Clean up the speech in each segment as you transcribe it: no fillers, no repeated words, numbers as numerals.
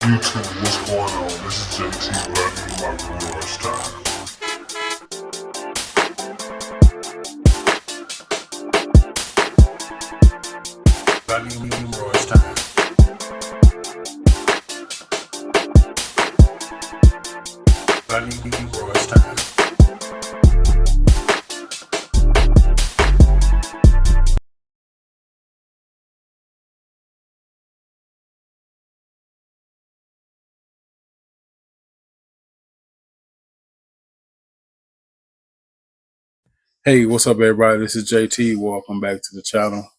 YouTube, what's going on? This is JT back in my garage time. Back in my garage time. Back in my garage time. Hey, what's up, everybody? This is JT. Welcome back to the channel.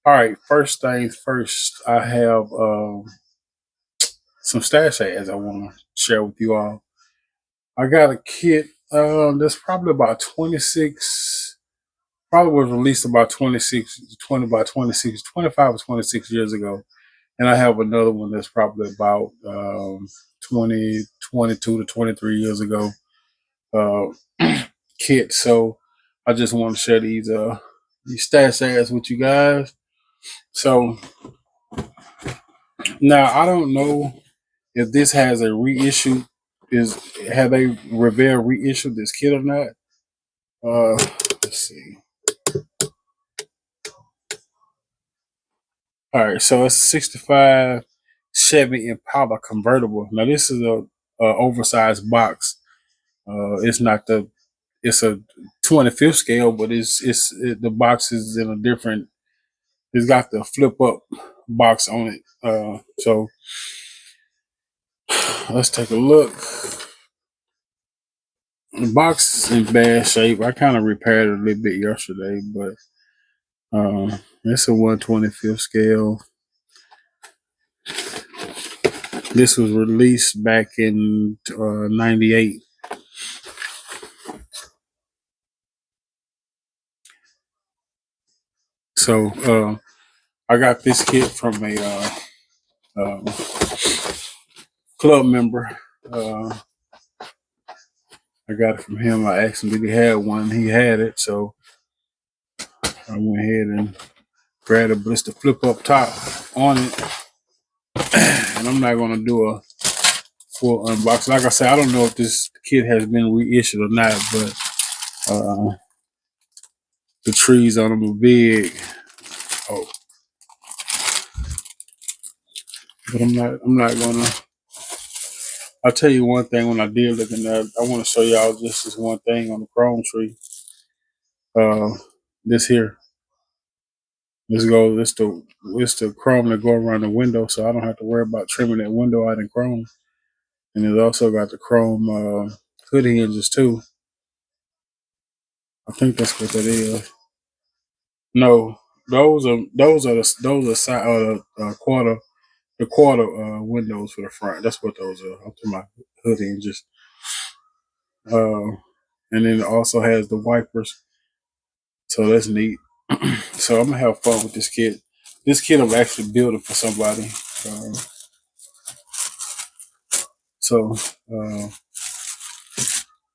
All right, first things first, I have some stash ads I want to share with you all. I got a kit that's probably about 26, probably was released about 26, 20 by 26, 25 or 26 years ago. And I have another one that's probably about 20, 22 to 23 years ago kit. So I just want to share these stash ads with you guys. So now I don't know if this has a reissue. Have they Revere reissued this kit or not? Let's see. All right, so it's a 65 Chevy Impala convertible. Now this is a oversized box. It's not the it's a 25th scale, but the box is in a different. It's got the flip up box on it. So let's take a look. The box is in bad shape. I kind of repaired it a little bit yesterday, but it's a 125th scale. This was released back in '98. So I got this kit from a club member. I got it from him. I asked him did he have one. He had it, so I went ahead and grabbed it. But it's the flip up top on it, and I'm not gonna do a full unboxing. Like I said, I don't know if this kit has been reissued or not, but the trees on them are big. Oh, but I'm not gonna. I'll tell you one thing. When I did look in there, I want to show y'all just this one thing on the chrome tree. Uh, this here. It's the chrome that go around the window, so I don't have to worry about trimming that window out in chrome. And it's also got the chrome hood hinges too. I think that's what that is. No, those are side the quarter windows for the front. That's what those are. I'm talking about hood hinges. Uh, and then it also has the wipers, so that's neat. So I'm gonna have fun with this kit. This kit I'm actually building for somebody. Uh, so, uh,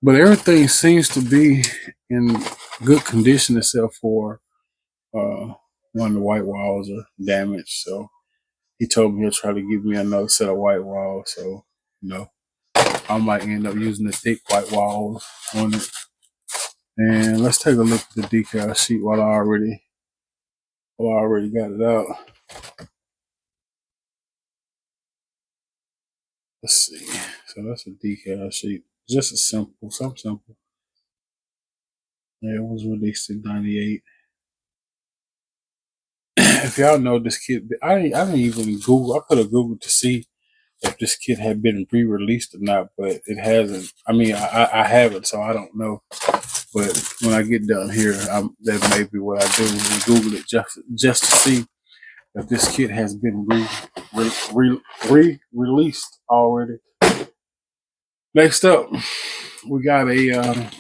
but everything seems to be in good condition except for one of the white walls are damaged. So he told me he'll try to give me another set of white walls. So, you know, I might end up using the thick white walls on it. And let's take a look at the decal sheet while I already got it out. Let's see. So that's a decal sheet. Just a something simple. Yeah, it was released in '98. If y'all know this kit, I didn't even Google. I could have Googled to see if this kit had been re-released or not, but it hasn't. I mean, I haven't, so I don't know. But when I get down here, that may be what I do and Google it just to see if this kit has been re-released already. Next up, we got a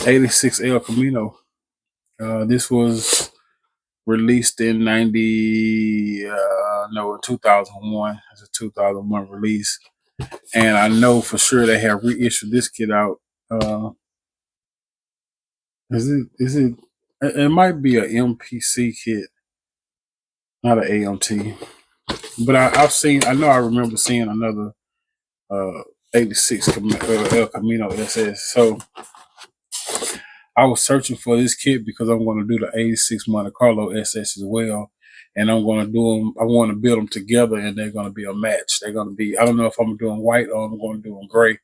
86 El Camino. This was released in 2001. It's a 2001 release. And I know for sure they have reissued this kit out. Is it, it might be a MPC kit, not an AMT. But I remember seeing another 86 El Camino SS. So I was searching for this kit because I'm going to do the 86 Monte Carlo SS as well. And I'm going to do them, I want to build them together and they're going to be a match. They're going to be, I don't know if I'm doing white or I'm going to do them gray.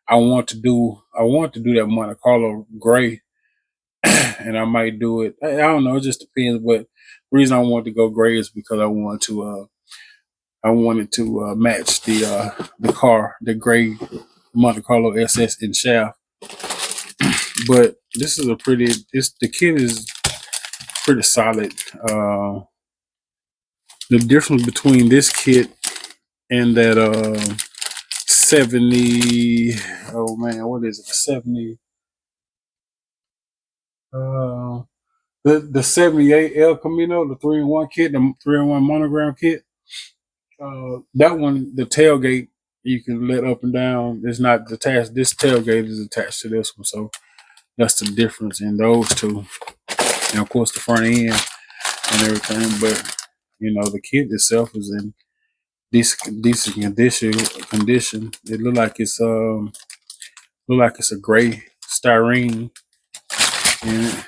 I want to do that Monte Carlo gray and I might do it. I don't know. It just depends. But the reason I want to go gray is because I wanted to match the car, the gray Monte Carlo SS in shaft. But this is the kit is pretty solid. The difference between this kit and that 70, oh man, what is it? 70, the 78 El Camino, the 3-in-1 kit, the 3-in-1 monogram kit. That one, the tailgate you can let up and down. It's not attached. This tailgate is attached to this one, so that's the difference in those two. And of course, the front end and everything. But the kit itself is in decent condition. It look like it's a gray styrene, and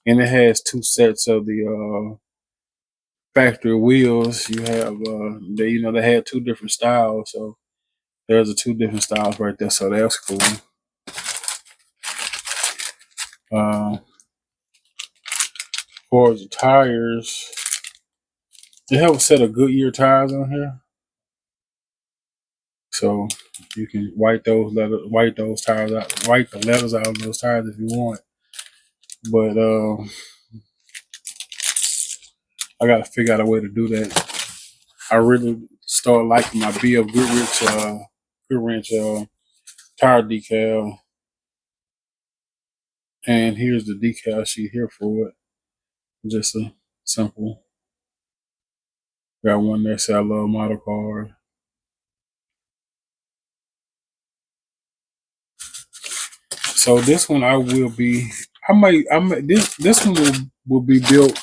and it has 2 sets of the factory wheels. You have they had 2 different styles, so there's the 2 different styles right there. So that's cool. For the tires, they have a set of Goodyear tires on here, so you can white those tires out, white the letters out of those tires if you want. But I got to figure out a way to do that. I really started liking my BF Goodwrench tire decal, and here's the decal sheet here for it. Just a simple. Got one that says I love model cars. So this one I might this one will be built.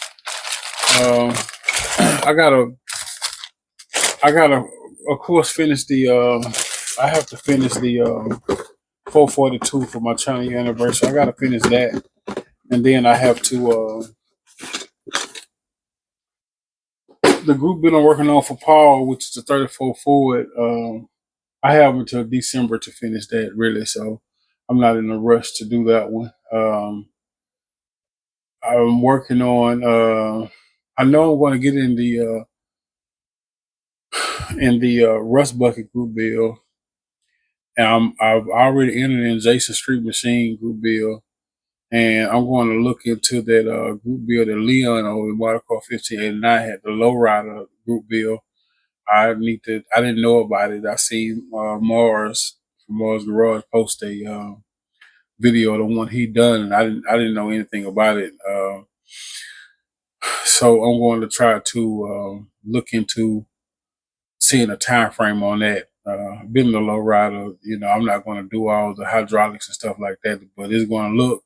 I gotta of course finish I have to finish the 442 for my 20th anniversary. I gotta finish that, and then I have to the group build I'm working on for Paul, which is the 34 Ford. I have until December to finish that, really. So I'm not in a rush to do that one. I'm working on. I know I'm going to get in the Rust Bucket group bill, and I've already entered in Jason Street Machine group bill, and I'm going to look into that group bill that Leon over in Watercar 1589 had, the lowrider group bill. I didn't know about it. I seen Mars from Mars Garage post a video of the one he done, and I didn't know anything about it. So I'm going to try to look into seeing a time frame on that. Being a low rider, I'm not going to do all the hydraulics and stuff like that, but it's going to look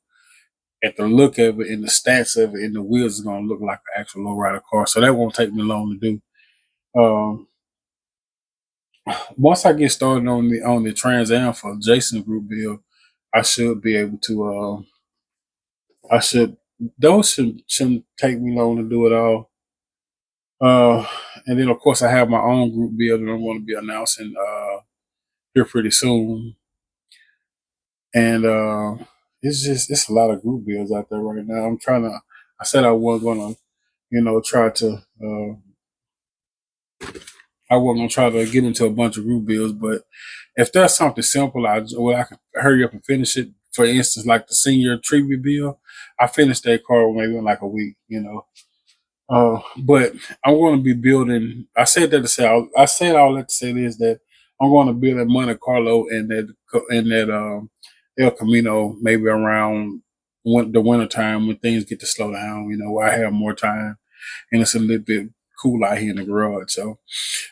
at the look of it and the stats of it and the wheels is going to look like an actual low rider car. So that won't take me long to do. Once I get started on the Trans Am for Jason Group bill, I should be able to. Those shouldn't take me long to do it all. And then of course I have my own group bill that I'm going to be announcing here pretty soon. And it's a lot of group bills out there right now. I said I wasn't gonna, try to I wasn't gonna try to get into a bunch of group bills, but if there's something simple, I can hurry up and finish it. For instance, like the senior tribute bill, I finished that car maybe in like a week, But I'm going to be building. I said that to say. I said all that to say is that I'm going to build a Monte Carlo and that El Camino maybe around the winter time when things get to slow down. Where I have more time and it's a little bit cool out here in the garage. So,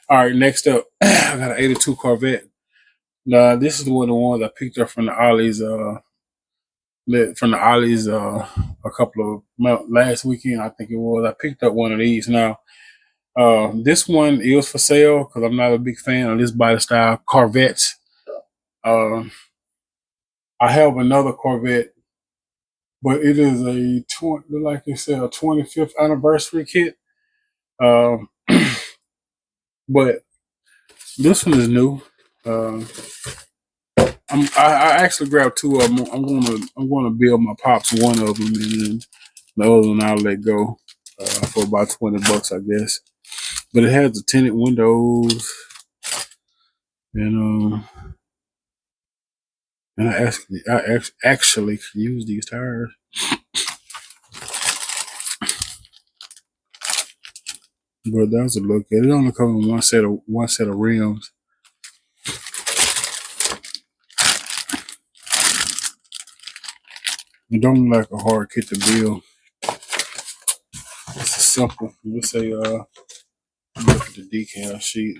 all right, next up, I got an '82 Corvette. Now, this is one of the ones I picked up from the Ollie's. A couple of last weekend, I think it was. I picked up one of these. Now, This one is for sale because I'm not a big fan of this body style Corvettes. Uh, I have another Corvette, but it is a like you said, a 25th anniversary kit. Um, but this one is new. Uh, I actually grabbed two of them. I'm gonna build my pops one of them, and then the other one I'll let go for about $20, I guess. But it has the tinted windows, and I actually can use these tires. But that was a look at it. It only comes with one set of rims. It don't look like a hard kit to build. It's a simple. Let's say look at the decal sheet.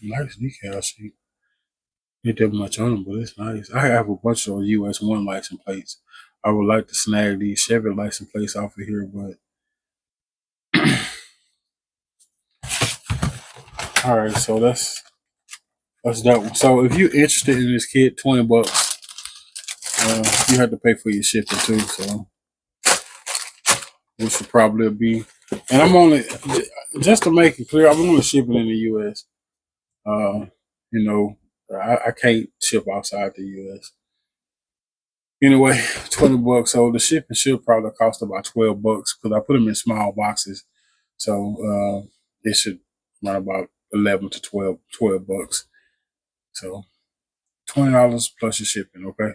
Nice decal sheet. Ain't that much on them, but it's nice. I have a bunch of US one license plates. I would like to snag these Chevy license plates off of here, but all right. So that's that one. So if you're interested in this kit, $20. You have to pay for your shipping too. So this should probably be. And I'm only just to make it clear, I'm only shipping in the US. Uh, you know, I can't ship outside the US. Anyway, $20. So the shipping should probably cost about $12 because I put them in small boxes. So it should run about 11 to 12 bucks. So $20 plus your shipping. Okay,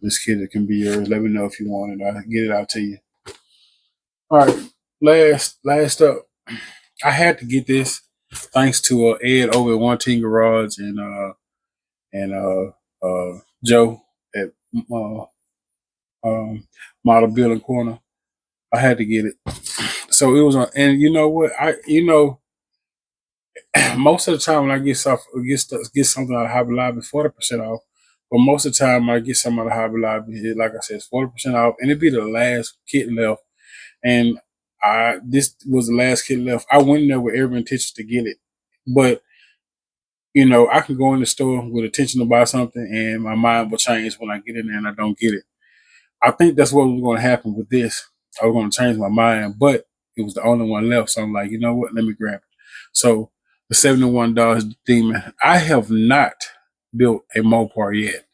this kit it can be yours. Let me know if you want it. I'll get it out to you. All right, last up. I had to get this thanks to Ed over at One Team Garage and Joe at Model Building Corner. I had to get it. So it was on, and you know what? Most of the time when I get something out of Hobby Lobby, 40% off. But most of the time when I get something out of Hobby Lobby, like I said, it's 40% off, and it'd be the last kit left. And this was the last kit left. I went in there with every intention to get it, but I can go in the store with intention to buy something, and my mind will change when I get in there and I don't get it. I think that's what was going to happen with this. I was going to change my mind, but it was the only one left. So I'm like, you know what? Let me grab it. So the $71 Demon. I have not built a Mopar yet,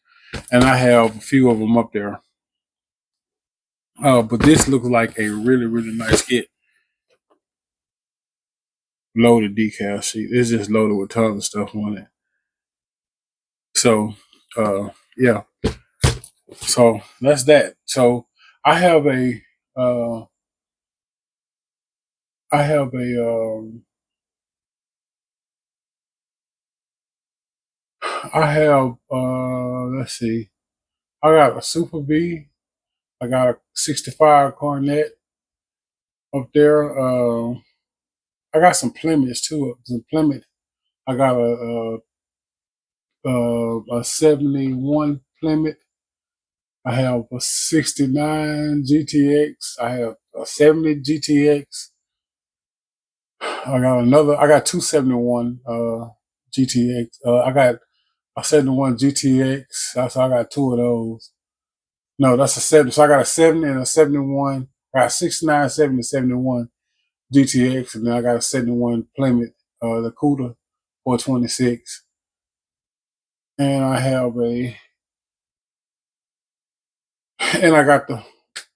and I have a few of them up there. But this looks like a really, really nice kit. Loaded decal sheet. It's just loaded with tons of stuff on it. So, yeah. So that's that. So I have a, uh, I have a, I have, let's see. I got a Super B. I got a 65 Cornet up there. I got some Plymouths too. Some Plymouth. I got a 71 Plymouth. I have a 69 GTX. I have a 70 GTX. I got 271 GTX. I got a 71 GTX. So I got two of those. No, that's a 70. So I got a 70 and a 71. I got 69, 70, 71 GTX, and then I got a 71 Plymouth, the Cuda 426. And I got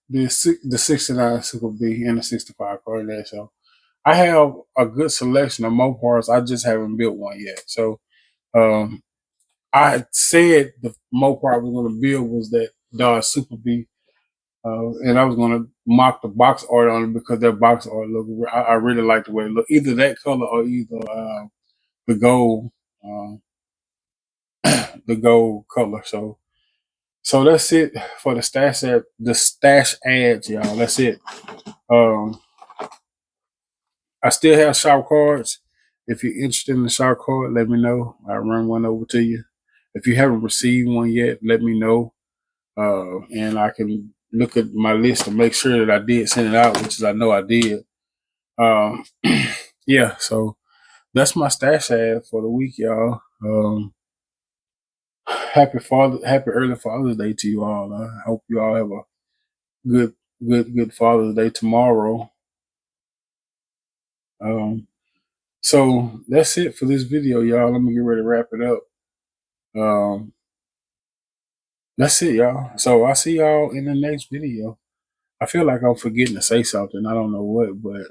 the 69 Super B and the 65 Corvette. So I have a good selection of Mopars. I just haven't built one yet. So um, I said the Mopar I was going to build was that Dodge Super B. And I was going to mock the box art on it because that box art look. I really like the way it look. Either that color or either the gold, uh, the gold color. So that's it for the stash ads, y'all. That's it. Um, I still have shop cards. If you're interested in the shop card, let me know. I'll run one over to you. If you haven't received one yet, let me know. And I can look at my list to make sure that I did send it out, which is I know I did. Um, yeah, so that's my stash ad for the week, y'all. Happy early Father's Day to you all. I hope you all have a good Father's Day tomorrow. So that's it for this video, y'all. Let me get ready to wrap it up. That's it, y'all. So I'll see y'all in the next video. I feel like I'm forgetting to say something. I don't know what, but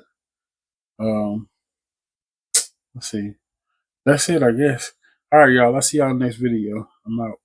let's see. That's it, I guess. All right, y'all. I'll see y'all in the next video. I'm out.